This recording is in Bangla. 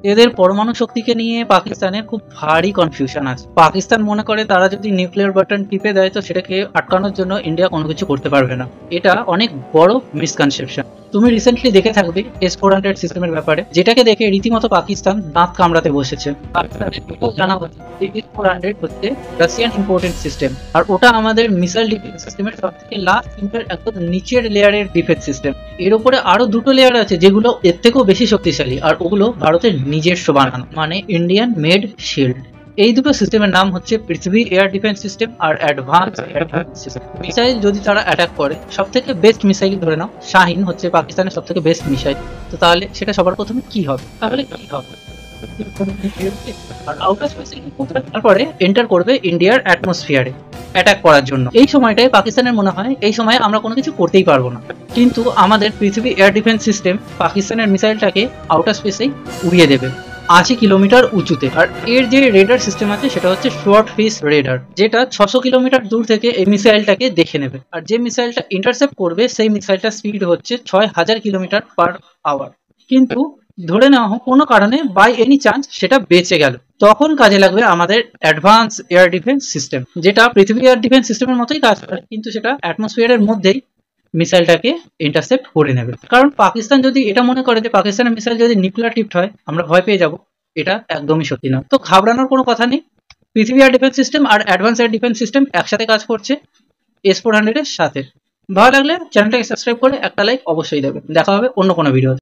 এদের পরমাণু শক্তিকে নিয়ে পাকিস্তানের খুব ভারী কনফিউশন আছে। পাকিস্তান মনে করে তারা যদি নিউক্লিয়ার বাটন টিপে দেয় তো সেটাকে আটকানোর জন্য ইন্ডিয়া কোনো কিছু করতে পারবে না। এটা অনেক বড় মিসকনসেপশন। তুমি রিসেন্টলি দেখে থাকবে S-400 সিস্টেমের ব্যাপারে, যেটাকে দেখে রীতিমতো পাকিস্তান দাঁত কামড়াতে বসেছে। পাকিস্তানের জানা হচ্ছে S-400 হচ্ছে রাশিয়ান ইম্পোর্টেড সিস্টেম, আর ওটা আমাদের মিসাইল ডিফেন্স সিস্টেমের সব থেকে লাস্ট একদম নিচের লেয়ারের ডিফেন্স সিস্টেম। এর উপরে আরো দুটো লেয়ার আছে যেগুলো এর থেকেও বেশি শক্তিশালী, আর ওগুলো ভারতের নিজস্ব বানানো, মানে ইন্ডিয়ান মেড শিল্ড। এই দুটো সিস্টেমের নাম হচ্ছে পৃথিবী এয়ার ডিফেন্স সিস্টেম আর advance air defence system. Missile যদি তারা অ্যাটাক করে, সব থেকে বেস্ট মিসাইল ধরে নাও শাহিন হচ্ছে পাকিস্তানের সব থেকে বেস্ট মিসাইল, তো তাহলে সেটা সবার প্রথমে কি হবে? আর আউটার স্পেসে তারপরে এন্টার করবে ইন্ডিয়ার অ্যাটমসফিয়ারে অ্যাটাক করার জন্য। এই সময়টায় পাকিস্তানের মনে হয় এই সময় আমরা কোনো কিছু করতেই পারবো না, কিন্তু আমাদের পৃথিবী এয়ার ডিফেন্স সিস্টেম পাকিস্তানের মিসাইলটাকে আউটার স্পেসেই উড়িয়ে দেবে 80 কিলোমিটার উঁচুতে। আর এর যে রেডার সিস্টেম আছে সেটা হচ্ছে শর্ট ফিস রেডার, যেটা 600 কিলোমিটার দূর থেকে এই মিসাইলটাকে দেখে নেবে। আর যে মিসাইলটা ইন্টারসেপ্ট করবে সেই মিসাইলটার স্পিড হচ্ছে 6000 কিলোমিটার পার আওয়ার। কিন্তু ধরে নেওয়া হোক কোনো কারণে বাই এনি চান্স সেটা বেঁচে গেল, তখন কাজে লাগবে আমাদের অ্যাডভান্স এয়ার ডিফেন্স সিস্টেম, যেটা পৃথিবী এয়ার ডিফেন্স সিস্টেমের মতোই কাজ করে, কিন্তু সেটা অ্যাটমসফিয়ারের মধ্যেই মিসাইলটাকে ইন্টারসেপ্ট করে নেবে। কারণ পাকিস্তান যদি এটা মনে করে যে পাকিস্তানের মিসাইল যদি নিউক্লিয়ার টিপ্ট হয় আমরা ভয় পেয়ে যাব, এটা একদমই সত্যি না। তো ঘাবড়ানোর কোনো কথা নেই, পৃথিবী এয়ার ডিফেন্স সিস্টেম আর অ্যাডভান্স এয়ার ডিফেন্স সিস্টেম একসাথে কাজ করছে S-400 এর সাথে। ভালো লাগলে চ্যানেলটাকে সাবস্ক্রাইব করে একটা লাইক অবশ্যই দেবে। দেখা হবে অন্য কোনো ভিডিওতে।